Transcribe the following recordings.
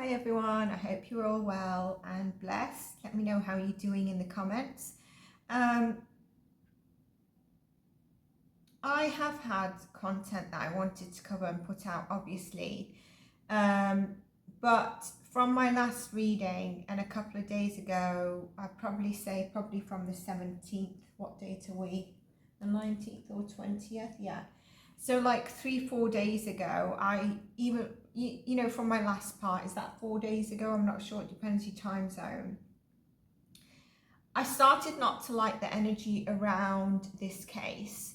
Hi everyone, I hope you're all well and blessed. Let me know how you're doing in the comments. I have had content that I wanted to cover and put out, obviously, but from my last reading and a couple of days ago, I'd probably say from the 17th, what date are we? The 19th or 20th? Yeah. So like 3-4 days ago, I even, you know, from my last part, is that 4 days ago? I'm not sure, it depends your time zone. I started not to like the energy around this case.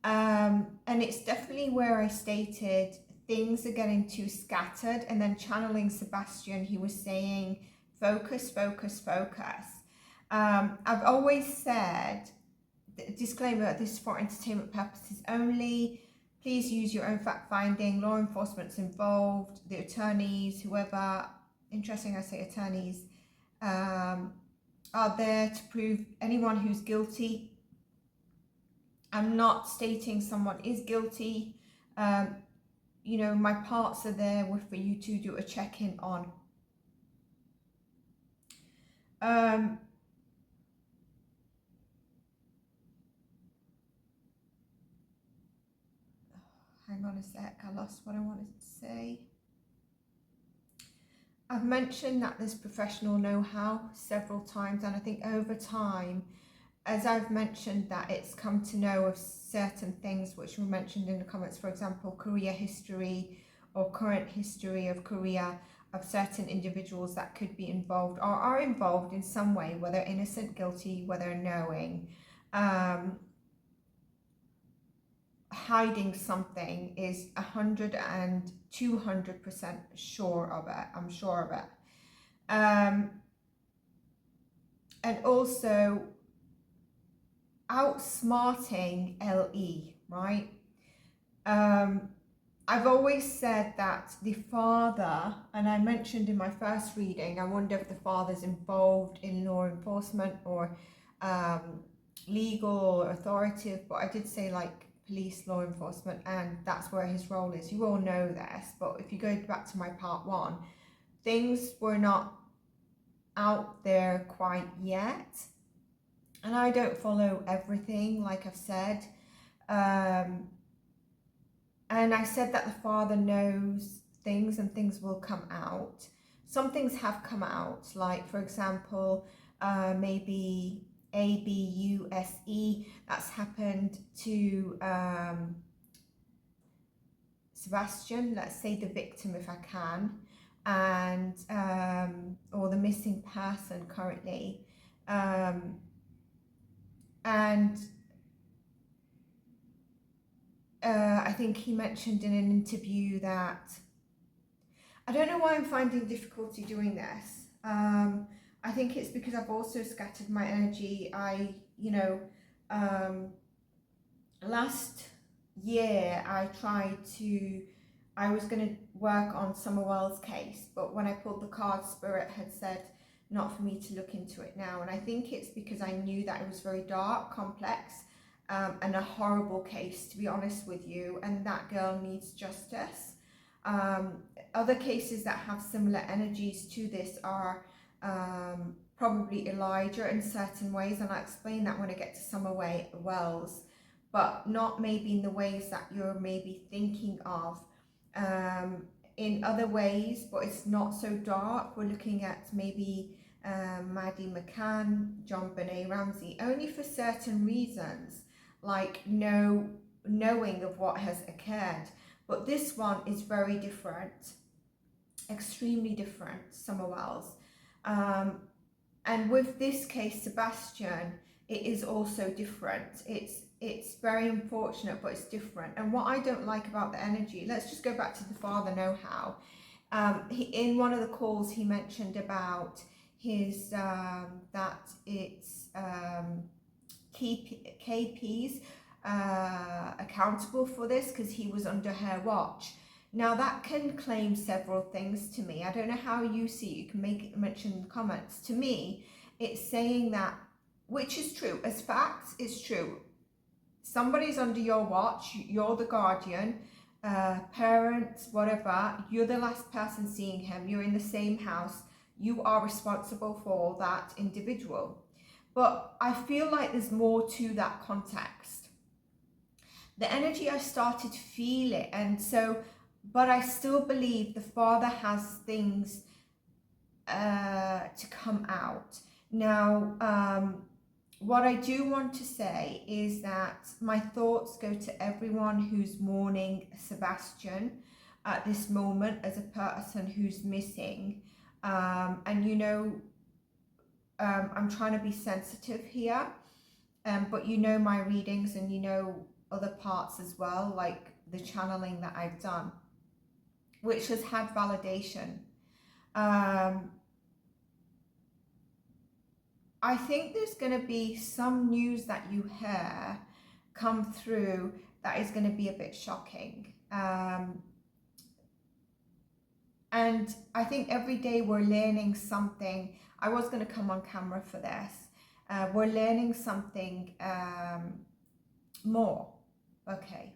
And it's definitely where I stated things are getting too scattered, and then channeling Sebastian, he was saying, focus, focus, focus. I've always said, disclaimer, this is for entertainment purposes only. Please use your own fact-finding. Law enforcement's involved, the attorneys, whoever, interesting I say attorneys, are there to prove anyone who's guilty. I'm not stating someone is guilty. You know, my parts are there for you to do a check-in on. Hang on a sec, I lost what I wanted to say. I've mentioned that there's professional know-how several times, and I think over time, as I've mentioned that it's come to know of certain things which were mentioned in the comments, for example, career history or current history of career of certain individuals that could be involved or are involved in some way, whether innocent, guilty, whether knowing. Hiding something is 100 and 200% sure of it. I'm sure of it. And also outsmarting LE, right? I've always said that the father, and I mentioned in my first reading, I wonder if the father's involved in law enforcement or legal or authoritative, but I did say like police, law enforcement, and that's where his role is. You all know this, but if you go back to my part 1, things were not out there quite yet, and I don't follow everything, like I've said, and I said that the father knows things and things will come out. Some things have come out, like for example, maybe ABUSE, that's happened to Sebastian, let's say the victim if I can, and or the missing person currently, and I think he mentioned in an interview that, I don't know why I'm finding difficulty doing this. I think it's because I've also scattered my energy. Last year I was going to work on Summerwell's case, but when I pulled the card, Spirit had said not for me to look into it now. And I think it's because I knew that it was very dark, complex, and a horrible case, to be honest with you, and that girl needs justice. Other cases that have similar energies to this are probably Elijah in certain ways, and I'll explain that when I get to Summerwells, but not maybe in the ways that you're maybe thinking of. In other ways, but it's not so dark. We're looking at maybe Maddie McCann, John Benet Ramsey, only for certain reasons, like knowing of what has occurred. But this one is very different, extremely different, Summerwells. And with this case, Sebastian, it is also different. It's very unfortunate, but it's different. And what I don't like about the energy, let's just go back to the father know-how. In one of the calls, he mentioned about his, that it's KP's accountable for this because he was under her watch. Now that can claim several things to me. I don't know how you see it. You can mention in the comments. To me, it's saying that, which is true, as facts, it's true. Somebody's under your watch, you're the guardian, parents, whatever, you're the last person seeing him, you're in the same house, you are responsible for that individual. But I feel like there's more to that context. The energy, I started to feel it, and so, but I still believe the father has things to come out. Now, what I do want to say is that my thoughts go to everyone who's mourning Sebastian at this moment as a person who's missing. And you know, I'm trying to be sensitive here, but you know my readings and you know other parts as well, like the channeling that I've done, which has had validation. I think there's going to be some news that you hear come through that is going to be a bit shocking. And I think every day we're learning something. I was going to come on camera for this. We're learning something more. Okay.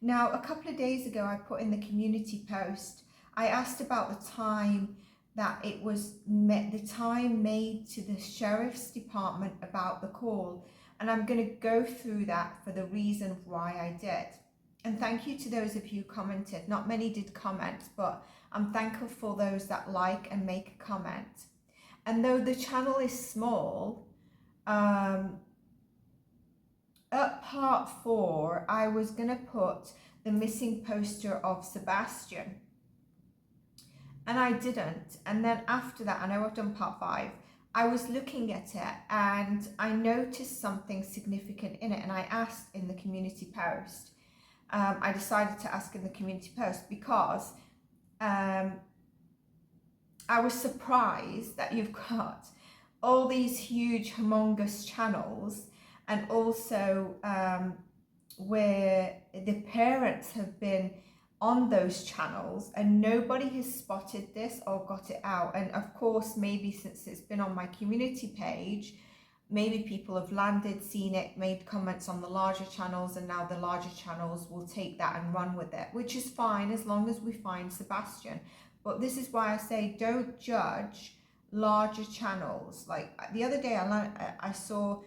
Now, a couple of days ago, I put in the community post, I asked about the time that it was the time made to the sheriff's department about the call, and I'm going to go through that for the reason why I did. And thank you to those of you who commented. Not many did comment, but I'm thankful for those that like and make a comment. And though the channel is small, at part 4 I was going to put the missing poster of Sebastian. And I didn't. And then after that, I know I've done part 5, I was looking at it and I noticed something significant in it. And I asked in the community post. I decided to ask in the community post because I was surprised that you've got all these huge, humongous channels, and also where the parents have been on those channels and nobody has spotted this or got it out. And of course, maybe since it's been on my community page, maybe people have landed, seen it, made comments on the larger channels, and now the larger channels will take that and run with it, which is fine as long as we find Sebastian. But this is why I say don't judge larger channels. Like the other day I saw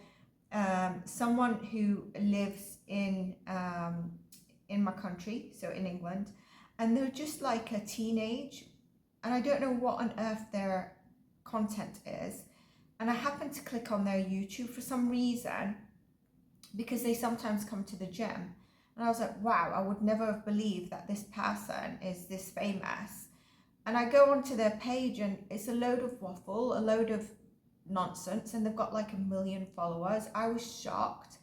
someone who lives in my country, so in England, and they're just like a teenage, and I don't know what on earth their content is, and I happened to click on their YouTube for some reason because they sometimes come to the gym, and I was like, wow, I would never have believed that this person is this famous. And I go onto their page and it's a load of waffle, a load of nonsense, and they've got like 1 million followers. I was shocked.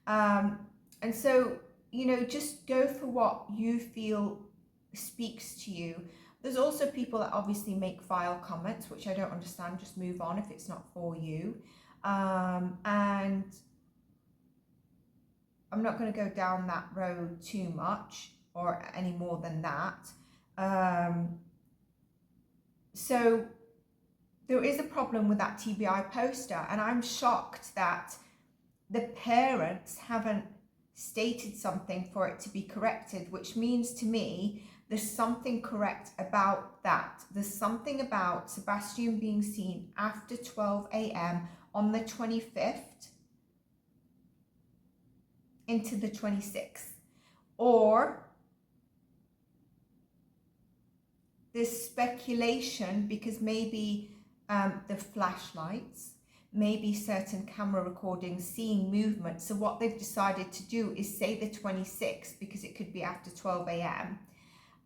And so, you know, just go for what you feel speaks to you. There's also people that obviously make vile comments, which I don't understand. Just move on if it's not for you. And I'm not going to go down that road too much or any more than that. So there is a problem with that TBI poster, and I'm shocked that the parents haven't stated something for it to be corrected, which means to me there's something correct about that. There's something about Sebastian being seen after 12 a.m. on the 25th into the 26th, or there's speculation because maybe the flashlights, maybe certain camera recordings seeing movement. So what they've decided to do is say the 26th because it could be after 12 a.m.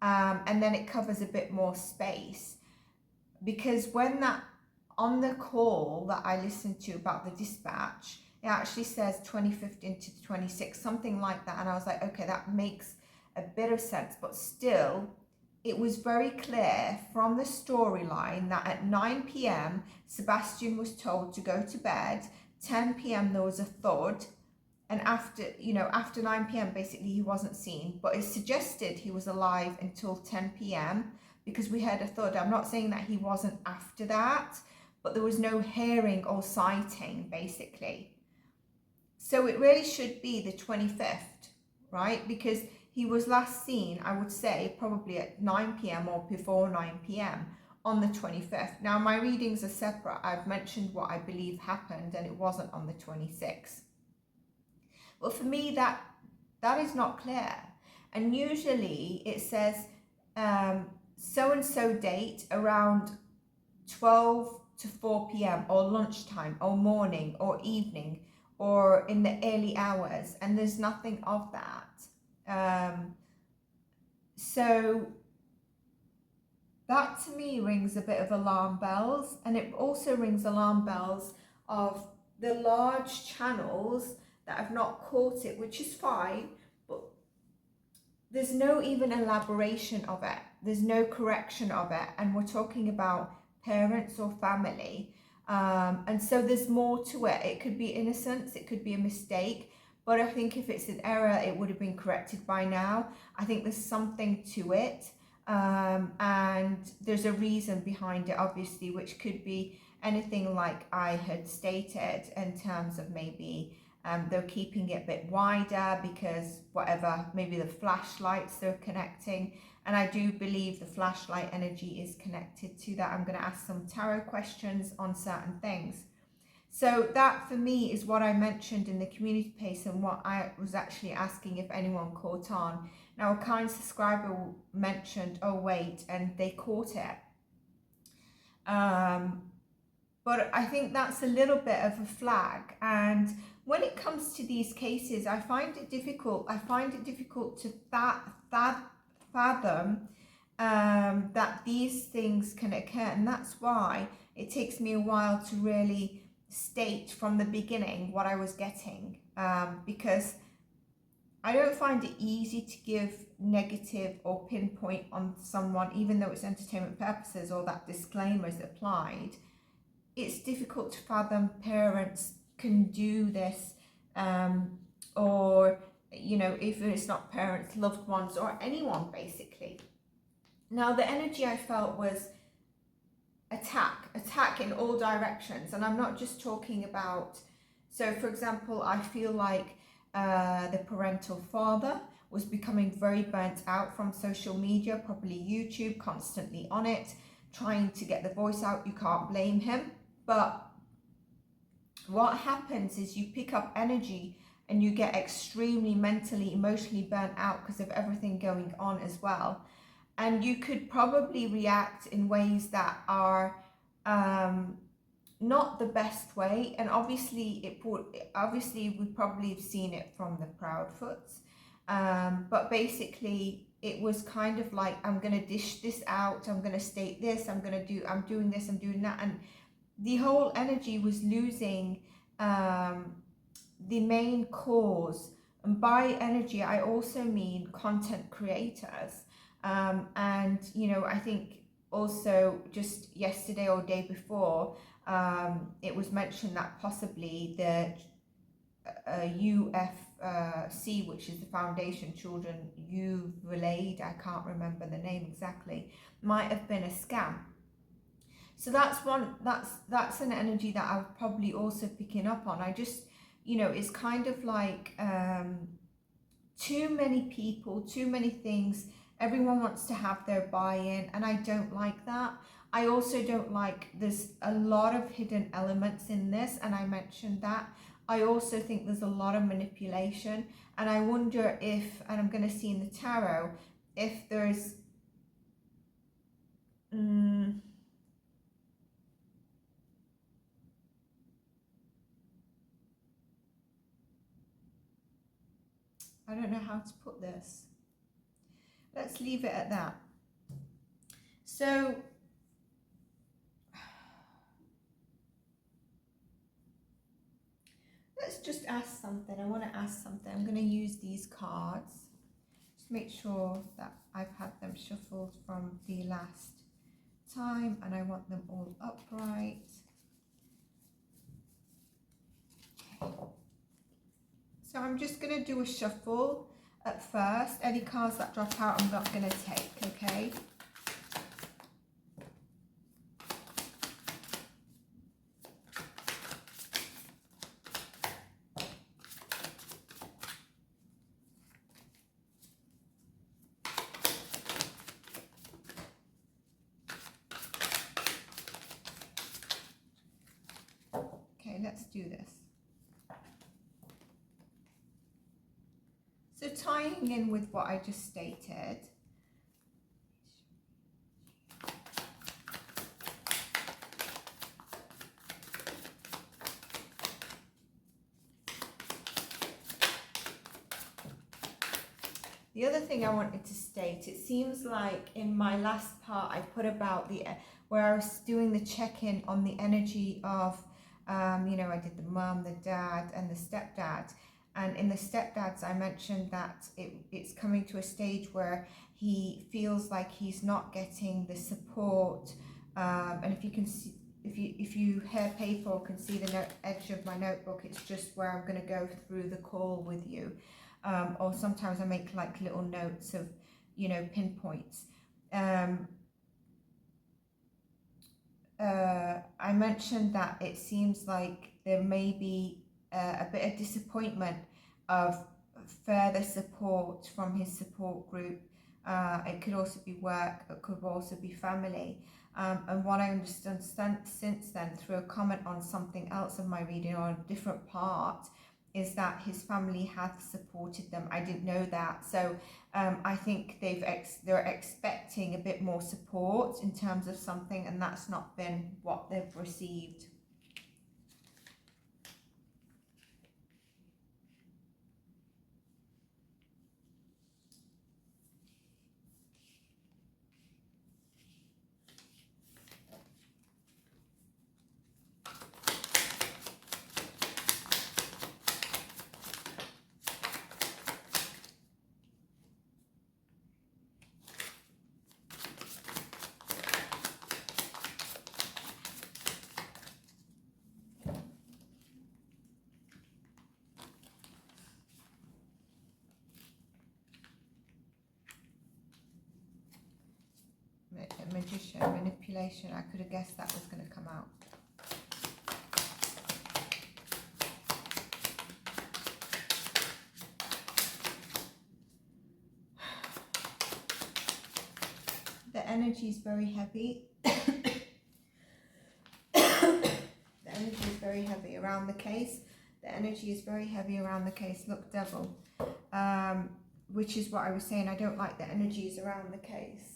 And then it covers a bit more space, because when that on the call that I listened to about the dispatch, it actually says 25th into the 26th, something like that. And I was like, okay, that makes a bit of sense, but still, it was very clear from the storyline that at 9 p.m. Sebastian was told to go to bed. 10 p.m. there was a thud, and after 9 p.m. basically he wasn't seen, but it suggested he was alive until 10 p.m. because we heard a thud. I'm not saying that he wasn't after that, but there was no hearing or sighting basically. So it really should be the 25th, right? Because He was last seen, I would say, probably at 9 p.m. or before 9 p.m. on the 25th. Now, my readings are separate. I've mentioned what I believe happened, and it wasn't on the 26th. But for me, that is not clear. And usually it says so-and-so date around 12 to 4 p.m. or lunchtime or morning or evening or in the early hours, and there's nothing of that. So that to me rings a bit of alarm bells, and it also rings alarm bells of the large channels that have not caught it, which is fine, but there's no even elaboration of it. There's no correction of it, and we're talking about parents or family. And so there's more to it. It could be innocence, it could be a mistake, but I think if it's an error, it would have been corrected by now. I think there's something to it, and there's a reason behind it, obviously, which could be anything like I had stated in terms of maybe they're keeping it a bit wider because whatever, maybe the flashlights they're connecting. And I do believe the flashlight energy is connected to that. I'm going to ask some tarot questions on certain things. So that for me is what I mentioned in the community piece and what I was actually asking if anyone caught on. Now a kind subscriber mentioned, oh wait, and they caught it. But I think that's a little bit of a flag. And when it comes to these cases, I find it difficult. To fathom that these things can occur. And that's why it takes me a while to really state from the beginning what I was getting. Because I don't find it easy to give negative or pinpoint on someone, even though it's entertainment purposes or that disclaimer is applied. It's difficult to fathom parents can do this, or, you know, if it's not parents, loved ones, or anyone basically. Now, the energy I felt was attack in all directions. And I'm not just talking about, so for example, I feel like the parental father was becoming very burnt out from social media, probably YouTube, constantly on it, trying to get the voice out. You can't blame him. But what happens is you pick up energy and you get extremely mentally, emotionally burnt out because of everything going on as well. And you could probably react in ways that are not the best way. And obviously we probably have seen it from the Proudfoots. But basically it was kind of like, I'm going to dish this out. I'm going to state this. I'm doing this. I'm doing that. And the whole energy was losing the main cause. And by energy, I also mean content creators. And, you know, I think also just yesterday or day before, it was mentioned that possibly the UFC, which is the Foundation Children Youth Relayed, I can't remember the name exactly, might have been a scam. So that's an energy that I'm probably also picking up on. I just, you know, it's kind of like too many people, too many things. Everyone wants to have their buy-in, and I don't like that. I also don't like, there's a lot of hidden elements in this, and I mentioned that. I also think there's a lot of manipulation, and I wonder if, and I'm going to see in the tarot, if there's I don't know how to put this. Let's leave it at that. So let's just ask something. I want to ask something. I'm going to use these cards. Just make sure that I've had them shuffled from the last time, and I want them all upright. Okay. So I'm just going to do a shuffle at first. Any cards that drop out, I'm not going to take, okay? let's do this. So tying in with what I just stated, the other thing I wanted to state, it seems like in my last part I put about where I was doing the check-in on the energy of, you know, I did the mum, the dad and the stepdad. And in the stepdads, I mentioned that it's coming to a stage where he feels like he's not getting the support. And if you can see, if you hear paper or can see the edge of my notebook, it's just where I'm going to go through the call with you. Or sometimes I make like little notes of, you know, pinpoints. I mentioned that it seems like there may be a bit of disappointment of further support from his support group. It could also be work, it could also be family. And what I understand since then, through a comment on something else of my reading or a different part, is that his family has supported them. I didn't know that. So I think they're expecting a bit more support in terms of something, and that's not been what they've received. Magician, manipulation. I could have guessed that was going to come out. The energy is very heavy. The energy is very heavy around the case. The energy is very heavy around the case. Look, devil. Which is what I was saying. I don't like the energies around the case.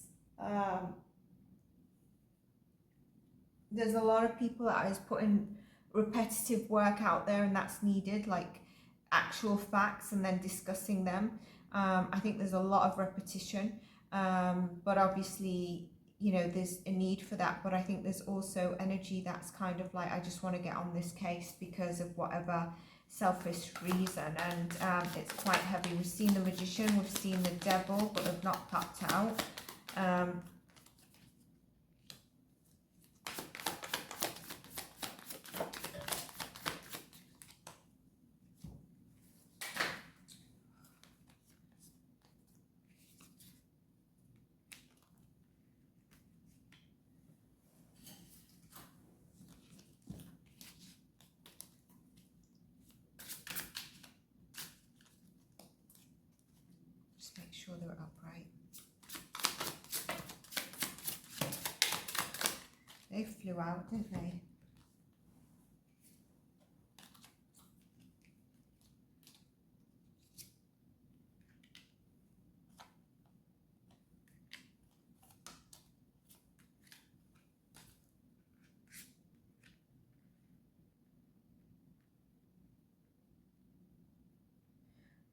There's a lot of people that is putting repetitive work out there, and that's needed, like actual facts and then discussing them. I think there's a lot of repetition, but obviously, you know, there's a need for that. But I think there's also energy that's kind of like, I just want to get on this case because of whatever selfish reason, and it's quite heavy. We've seen the Magician, we've seen the Devil, but they've not popped out. Make sure they're upright. They flew out, didn't they?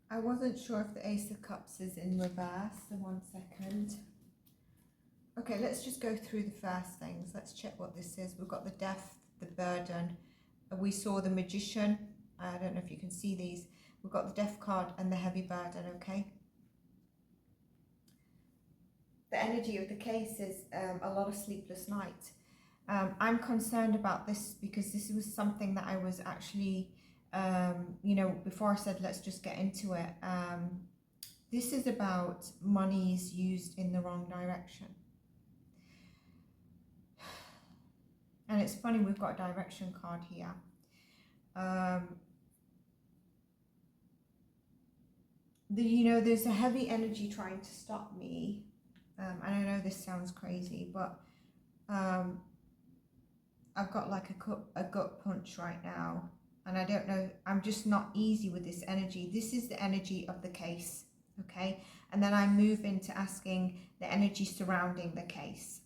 I wasn't sure if the Ace of Cups is in reverse, so 1 second. Okay, let's just go through the first things. Let's check what this is. We've got the Death, the Burden. We saw the Magician. I don't know if you can see these. We've got the Death card and the Heavy Burden, okay? The energy of the case is a lot of sleepless nights. I'm concerned about this because this was something that I was actually... you know, before I said let's just get into it, this is about monies used in the wrong direction. And it's funny, we've got a direction card here. You know, there's a heavy energy trying to stop me. And I know this sounds crazy, but I've got like a gut punch right now, and I don't know, I'm just not easy with this energy. This is the energy of the case, okay? And then I move into asking the energy surrounding the case.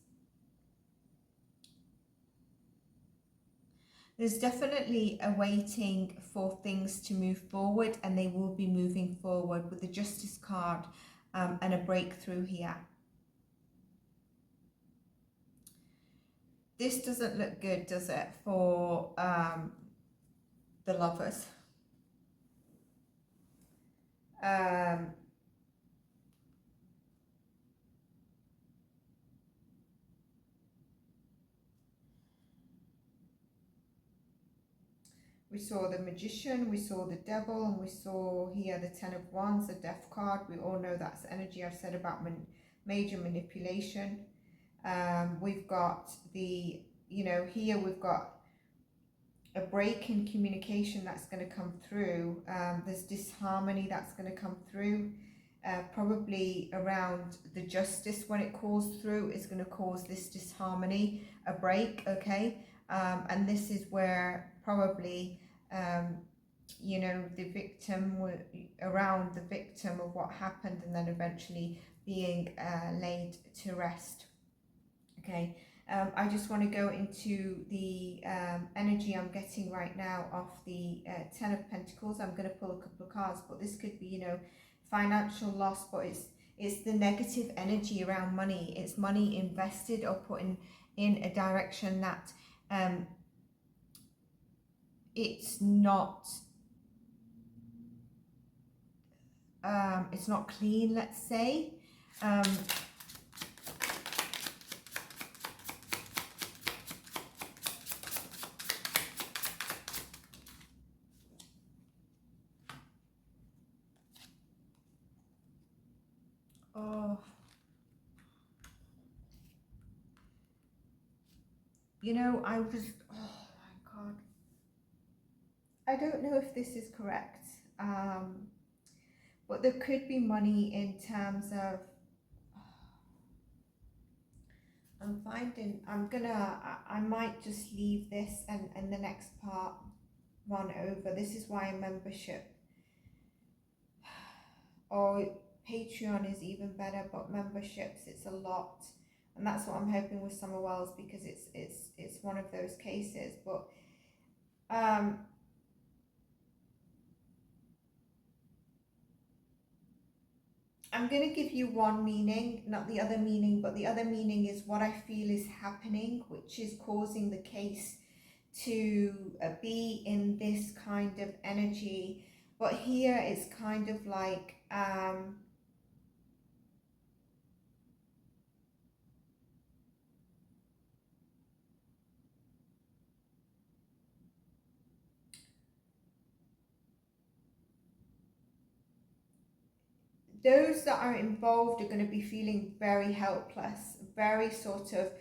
There's definitely a waiting for things to move forward, and they will be moving forward with the Justice card and a breakthrough here. This doesn't look good, does it, for the Lovers? We saw the Magician, we saw the Devil, and we saw here the Ten of Wands, the Death card. We all know that's energy I've said about major manipulation. We've got the, you know, here we've got a break in communication that's going to come through. There's disharmony that's going to come through. Probably around the Justice, when it calls through, is going to cause this disharmony, a break, okay? And this is where probably, you know, the victim, around the victim of what happened, and then eventually being laid to rest, okay? I just want to go into the energy I'm getting right now of the Ten of Pentacles. I'm going to pull a couple of cards, but this could be, you know, financial loss, but it's the negative energy around money. It's money invested or put in a direction that it's not clean, let's say. Oh, you know, I was, oh my God, I don't know if this is correct, but there could be money in terms of, I'm finding, I might just leave this and the next part run over. This is why membership or Patreon is even better, but memberships, it's a lot. And that's what I'm hoping with Summer Wells, because it's one of those cases. But I'm going to give you one meaning, not the other meaning, but the other meaning is what I feel is happening, which is causing the case to be in this kind of energy. But here it's kind of like, those that are involved are going to be feeling very helpless, very sort of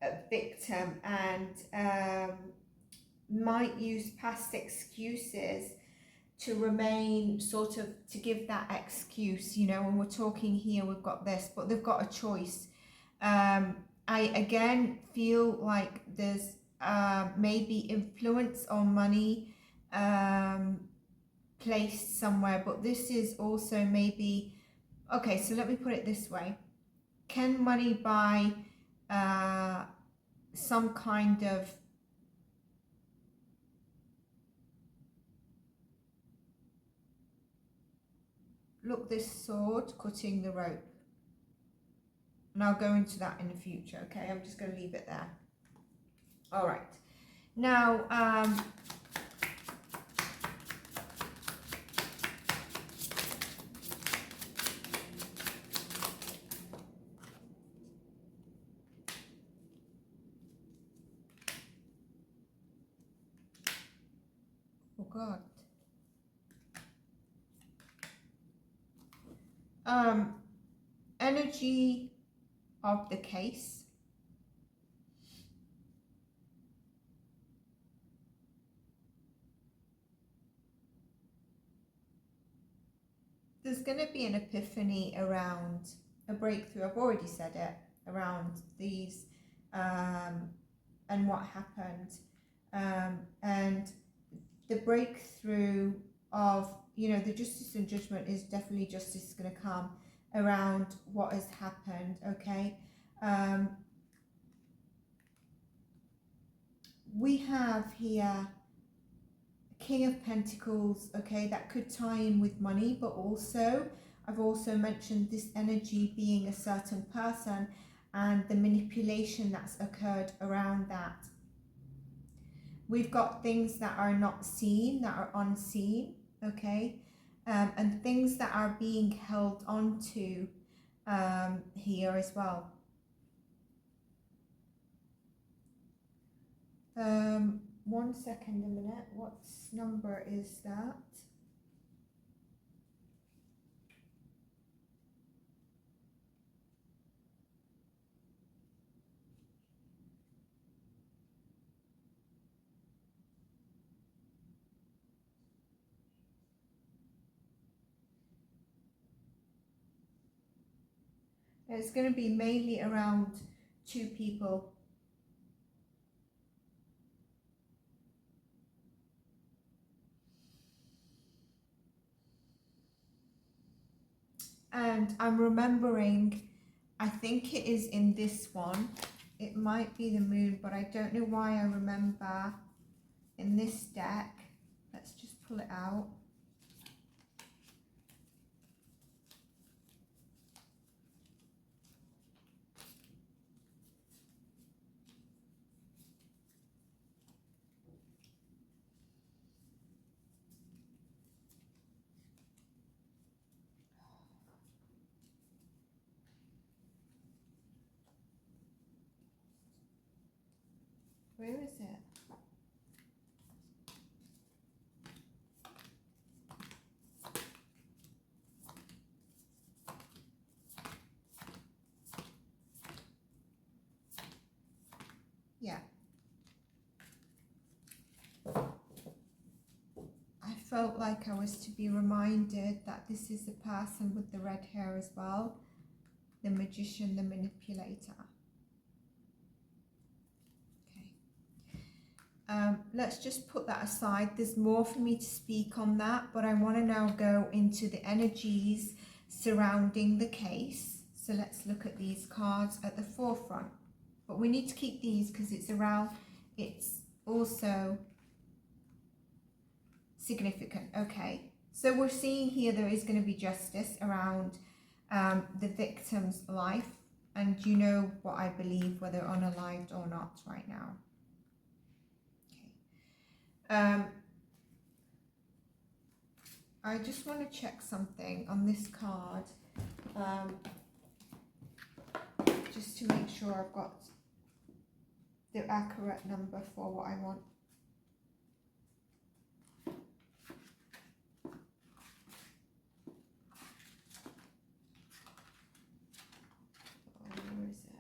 a victim, and might use past excuses to remain sort of, to give that excuse, you know. When we're talking here, we've got this, but they've got a choice. I again feel like there's maybe influence or money placed somewhere, but this is also maybe, okay, so let me put it this way. Can money buy some kind of look, this sword cutting the rope, and I'll go into that in the future, okay? I'm just going to leave it there. All right, now oh God, energy of the case. There's going to be an epiphany around a breakthrough. I've already said it, around these and what happened, and the breakthrough of, you know, the justice and judgment is definitely justice is going to come around what has happened. Okay, we have here King of Pentacles. Okay, that could tie in with money, but also I've also mentioned this energy being a certain person and the manipulation that's occurred around that. We've got things that are not seen, that are unseen, okay, and things that are being held onto here as well. One second, a minute. What number is that? It's going to be mainly around two people. And I'm remembering, I think it is in this one. It might be the moon, but I don't know why I remember in this deck. Let's just pull it out. Where is it? Yeah. I felt like I was to be reminded that this is the person with the red hair as well. The magician, the manipulator. Let's just put that aside. There's more for me to speak on that, but I want to now go into the energies surrounding the case. So let's look at these cards at the forefront. But we need to keep these because it's also significant. Okay, so we're seeing here there is going to be justice around the victim's life. And you know what I believe, whether unalived or not right now. I just want to check something on this card, just to make sure I've got the accurate number for what I want. Where is it?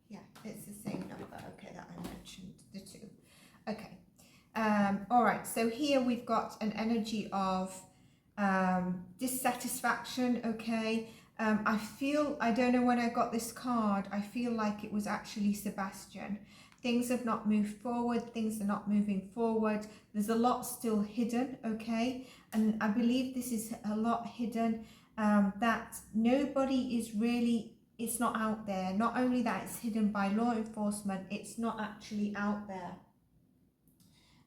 Yeah, it's the same number, okay, that I mentioned, the 2. Okay, all right, so here we've got an energy of dissatisfaction, okay. I don't know when I got this card, I feel like it was actually Sebastian. Things have not moved forward, things are not moving forward, there's a lot still hidden, okay, and I believe this is a lot hidden, that nobody is really, it's not out there. Not only that, it's hidden by law enforcement, it's not actually out there.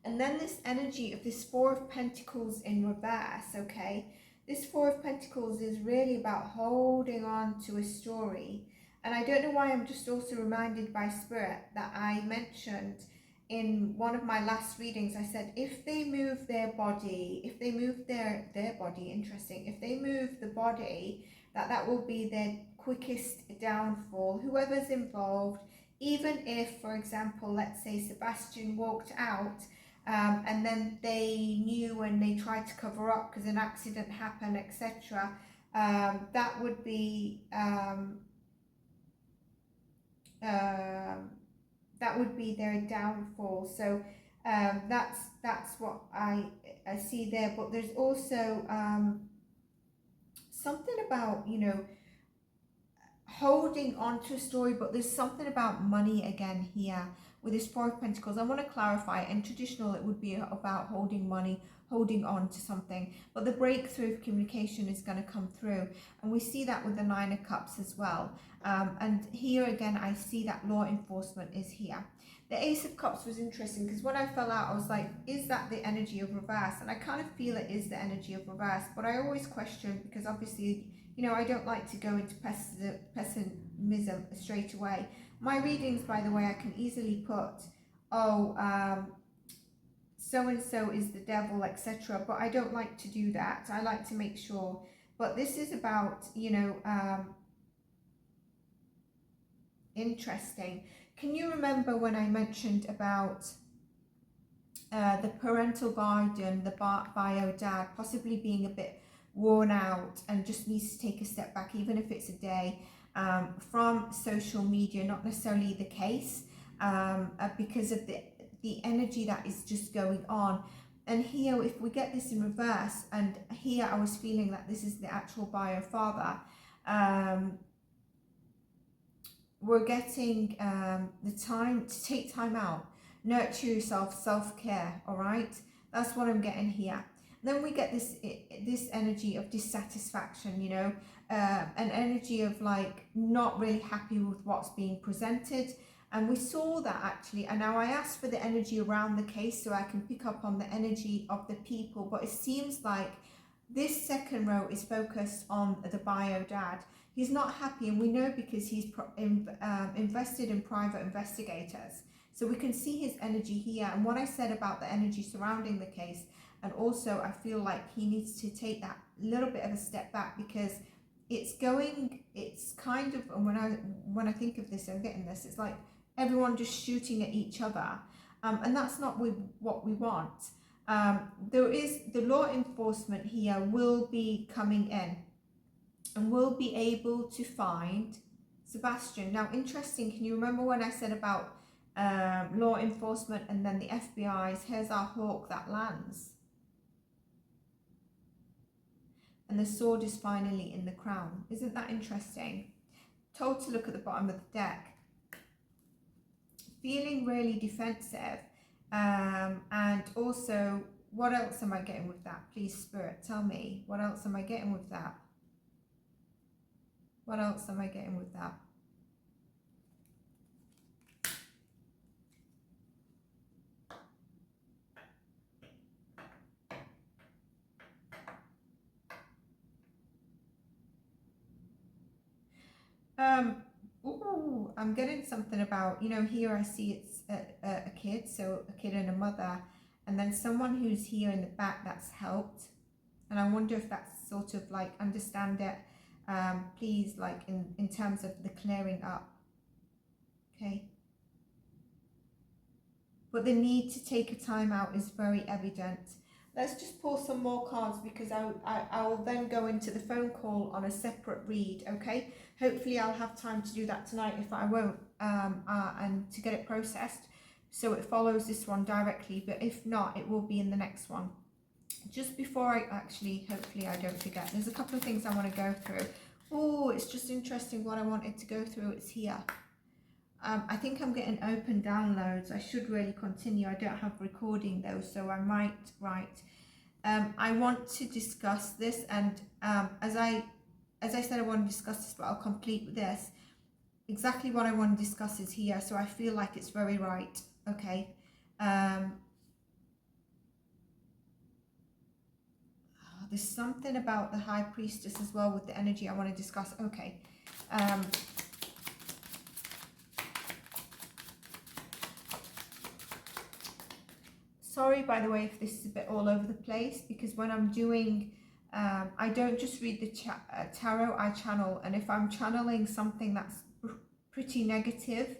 And then this energy of this 4 of Pentacles in reverse, okay? This 4 of Pentacles is really about holding on to a story. And I don't know why I'm just also reminded by Spirit that I mentioned in one of my last readings, I said, if they move their body, if they move their body, interesting, if they move the body, that will be their quickest downfall, whoever's involved. Even if, for example, let's say Sebastian walked out and then they knew and they tried to cover up because an accident happened, etc. That would be their downfall. So that's what I see there. But there's also something about, you know, holding on to a story, but there's something about money again here with this Four of Pentacles. I want to clarify, in traditional it would be about holding money, holding on to something, but the breakthrough of communication is going to come through, and we see that with the Nine of Cups as well. And here again I see that law enforcement is here. The Ace of Cups was interesting because when I fell out I was like, is that the energy of reverse? And I kind of feel it is the energy of reverse, but I always question, because obviously, you know, I don't like to go into pessimism straight away. My readings, by the way, I can easily put, so-and-so is the devil, etc. But I don't like to do that. I like to make sure. But this is about, you know, interesting. Can you remember when I mentioned about the parental guardian, the bio dad, possibly being a bit worn out and just needs to take a step back, even if it's a day, from social media? Not necessarily the case, because of the energy that is just going on. And here, if we get this in reverse, and here I was feeling that this is the actual bio father, we're getting the time to take time out, nurture yourself, self-care. All right, that's what I'm getting here. Then we get this energy of dissatisfaction, you know, an energy of like not really happy with what's being presented. And we saw that actually, and now I asked for the energy around the case so I can pick up on the energy of the people, but it seems like this second row is focused on the bio dad. He's not happy, and we know because he's invested in private investigators. So we can see his energy here. And what I said about the energy surrounding the case, and also I feel like he needs to take that little bit of a step back, because it's kind of, and when I think of this, I'm getting this, it's like everyone just shooting at each other. And that's not what we want. There is the law enforcement here will be coming in and will be able to find Sebastian. Now, interesting, can you remember when I said about law enforcement and then the FBI's? Here's our hawk that lands. And the sword is finally in the crown. Isn't that interesting? Told to look at the bottom of the deck. Feeling really defensive. And also, what else am I getting with that? Please, Spirit, tell me. What else am I getting with that? What else am I getting with that? Ooh, I'm getting something about, you know, here I see it's a kid, so a kid and a mother, and then someone who's here in the back that's helped. And I wonder if that's sort of like, understand it, please, like in terms of the clearing up. Okay. But the need to take a time out is very evident. Let's just pull some more cards, because I will then go into the phone call on a separate read, okay? Hopefully I'll have time to do that tonight. If I won't, and to get it processed so it follows this one directly, but if not, it will be in the next one. Just before I actually, hopefully I don't forget, there's a couple of things I want to go through. Oh, it's just interesting what I wanted to go through. It's here. I think I'm getting open downloads. I should really continue. I don't have recording though, so I might write. I want to discuss this, and as I said, I want to discuss this, but I'll complete with this. Exactly what I want to discuss is here, so I feel like it's very right. Okay. There's something about the High Priestess as well with the energy I want to discuss. Okay. Sorry, by the way, if this is a bit all over the place, because when I'm doing, I don't just read the tarot, I channel. And if I'm channeling something that's pretty negative,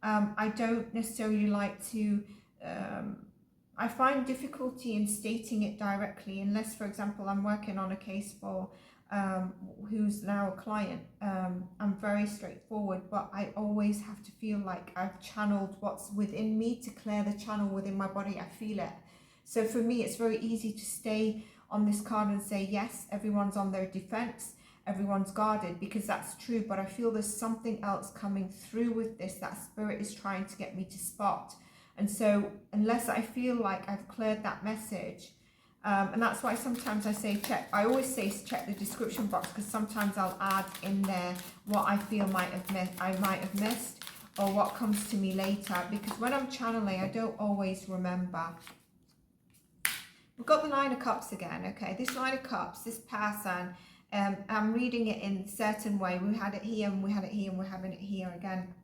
I don't necessarily like to, I find difficulty in stating it directly, unless, for example, I'm working on a case for who's now a client. I'm very straightforward, but I always have to feel like I've channeled what's within me to clear the channel within my body. I feel it. So for me, it's very easy to stay on this card and say, yes, everyone's on their defense, everyone's guarded, because that's true. But I feel there's something else coming through with this that spirit is trying to get me to spot. And so unless I feel like I've cleared that message, and that's why sometimes I say check, I always say check the description box, because sometimes I'll add in there what I feel I might have missed, or what comes to me later, because when I'm channeling, I don't always remember. We've got the Nine of Cups again, okay? This Nine of Cups, this person, I'm reading it in a certain way. We had it here, and we had it here, and we're having it here again.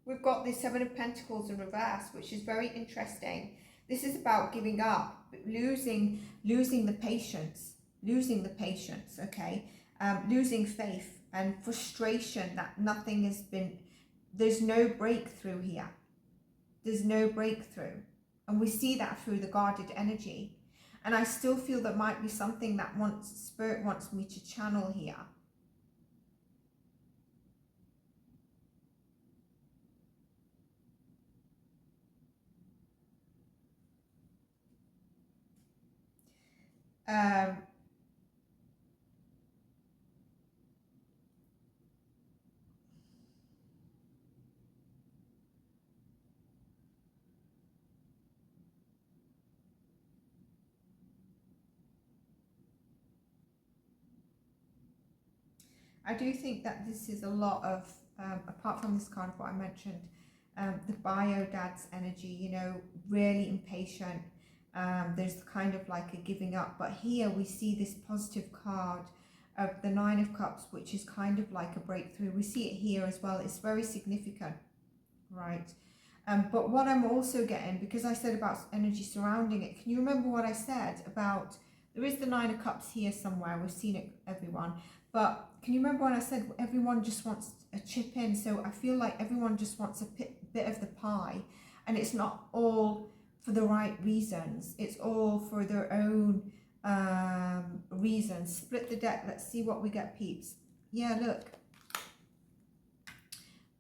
We've got the Seven of Pentacles in reverse, which is very interesting. This is about giving up, losing the patience, okay? Losing faith and frustration that nothing has been, there's no breakthrough here. There's no breakthrough. And we see that through the guarded energy. And I still feel that might be something that Spirit wants me to channel here. I do think that this is a lot of, apart from this card, what I mentioned, the bio dad's energy, you know, really impatient. There's kind of like a giving up. But here we see this positive card of the Nine of Cups, which is kind of like a breakthrough. We see it here as well. It's very significant, right? But what I'm also getting, because I said about energy surrounding it, can you remember what I said about, there is the Nine of Cups here somewhere. We've seen it, everyone. But can you remember when I said everyone just wants a chip in? So I feel like everyone just wants a bit of the pie. And it's not all for the right reasons. It's all for their own reasons. Split the deck. Let's see what we get, peeps. Yeah, look.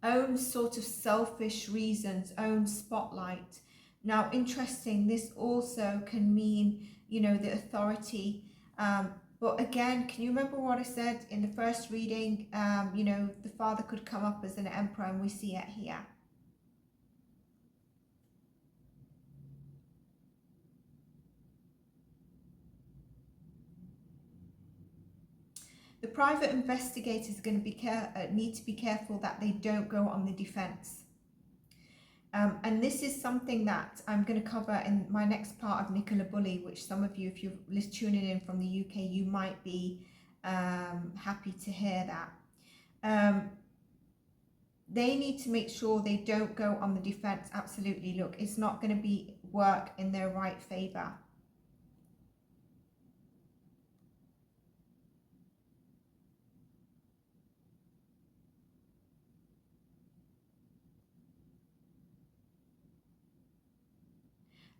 Own sort of selfish reasons, own spotlight. Now, interesting, this also can mean, you know, the authority. But again, can you remember what I said in the first reading? You know, the father could come up as an emperor, and we see it here. The private investigators are going to be need to be careful that they don't go on the defense. And this is something that I'm going to cover in my next part of Nicola Bully, which some of you, if you're tuning in from the UK, you might be happy to hear that. They need to make sure they don't go on the defense. Absolutely. Look, it's not going to be work in their right favor.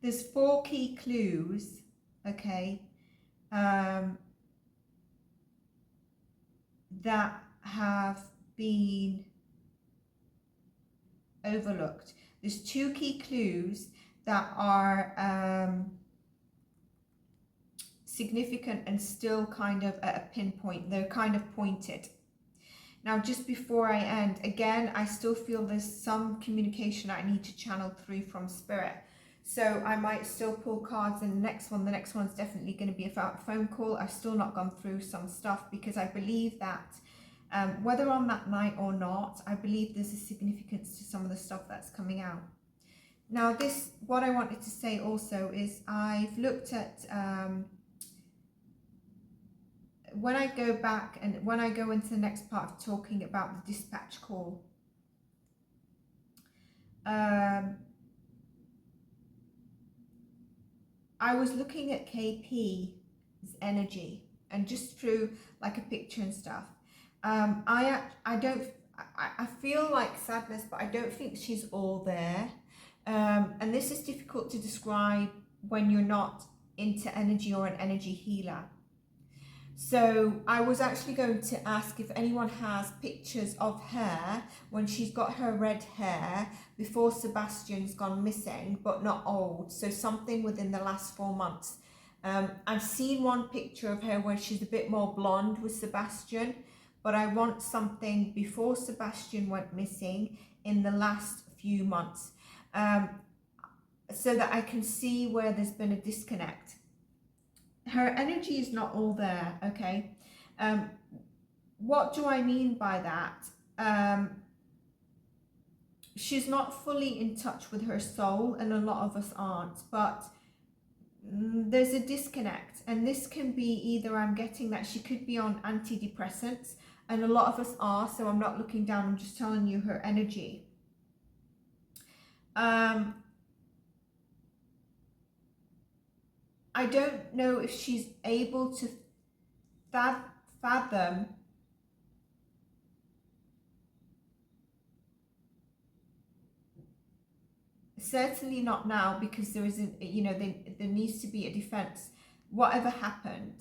There's 4 key clues, okay, that have been overlooked. There's 2 key clues that are significant and still kind of at a pinpoint. They're kind of pointed. Now, just before I end, again, I still feel there's some communication I need to channel through from Spirit. So I might still pull cards in the next one. The next one's definitely going to be a phone call. I've still not gone through some stuff, because I believe that whether on that night or not, I believe there's a significance to some of the stuff that's coming out. Now, this, what I wanted to say also is I've looked at, when I go back and when I go into the next part of talking about the dispatch call, I was looking at KP's energy, and just through like a picture and stuff. I feel like sadness, but I don't think she's all there. And this is difficult to describe when you're not into energy or an energy healer. So I was actually going to ask if anyone has pictures of her when she's got her red hair before Sebastian's gone missing, but not old. So something within the last 4 months. I've seen one picture of her where she's a bit more blonde with Sebastian, but I want something before Sebastian went missing in the last few months, so that I can see where there's been a disconnect. Her energy is not all there, okay? What do I mean by that? She's not fully in touch with her soul, and a lot of us aren't, but there's a disconnect, and this can be either, I'm getting that she could be on antidepressants, and a lot of us are, so I'm not looking down, I'm just telling you her energy. I don't know if she's able to fathom certainly not now, because there isn't, you know, there needs to be a defense, whatever happened.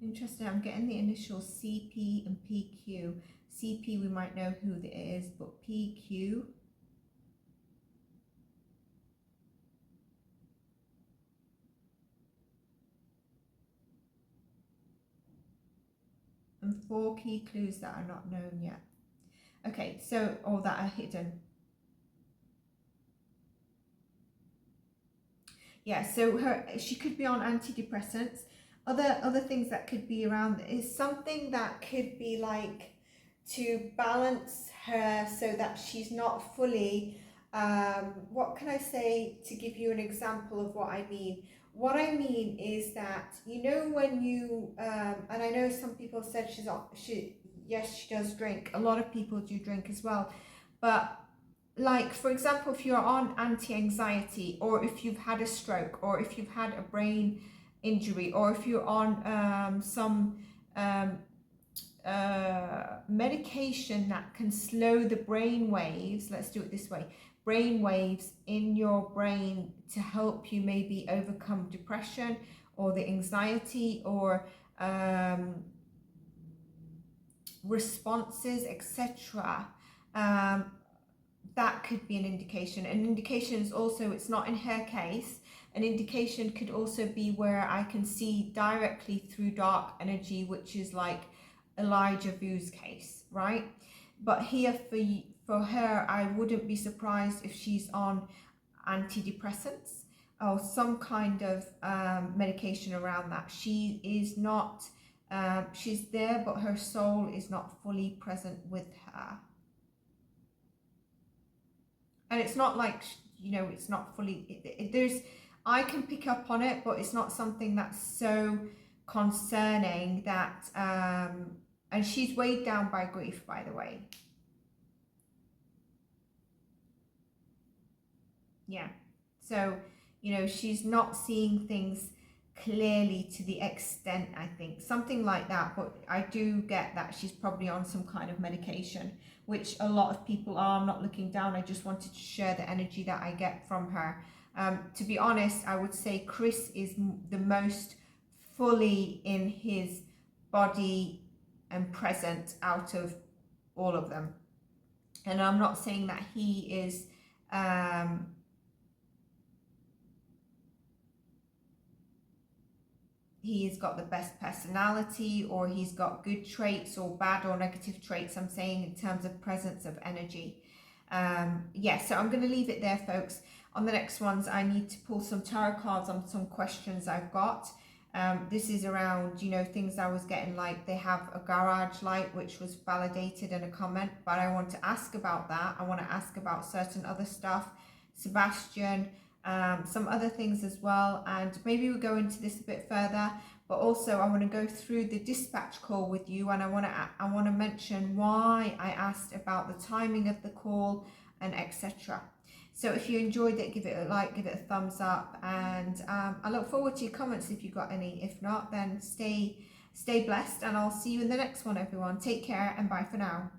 Interesting, I'm getting the initials CP and PQ. CP, we might know who it is, but PQ. And 4 key clues that are not known yet. Okay, so, or that are hidden. Yeah, so she could be on antidepressants. Other things that could be around is something that could be like to balance her so that she's not fully, what can I say to give you an example of what I mean? What I mean is that, you know, when you, and I know some people said yes, she does drink. A lot of people do drink as well. But like, for example, if you're on anti-anxiety, or if you've had a stroke, or if you've had a brain injury, or if you're on some medication that can slow the brain waves, let's do it this way, brain waves in your brain to help you maybe overcome depression or the anxiety or responses, etc. That could be an indication. An indication is also, it's not in her case, an indication could also be where I can see directly through dark energy, which is like Elijah Vu's case, right? But here for her, I wouldn't be surprised if she's on antidepressants or some kind of medication around that. She is not, she's there, but her soul is not fully present with her. And it's not like, you know, it's not fully, there's, I can pick up on it, but it's not something that's so concerning that, and she's weighed down by grief, by the way. Yeah. So, you know, she's not seeing things clearly to the extent, I think, something like that. But I do get that she's probably on some kind of medication, which a lot of people are. I'm not looking down, I just wanted to share the energy that I get from her. To be honest, I would say Chris is the most fully in his body and present out of all of them. And I'm not saying that he is he's got the best personality, or he's got good traits or bad or negative traits. I'm saying in terms of presence of energy. Yeah, so I'm going to leave it there, folks. On the next ones, I need to pull some tarot cards on some questions I've got. This is around, you know, things I was getting, like they have a garage light, which was validated in a comment, but I want to ask about that. I want to ask about certain other stuff, Sebastian, some other things as well, and maybe we'll go into this a bit further. But also I want to go through the dispatch call with you, and I want to mention why I asked about the timing of the call and etc. So if you enjoyed it, give it a like, give it a thumbs up, and I look forward to your comments if you've got any. If not, then stay blessed, and I'll see you in the next one, everyone. Take care and bye for now.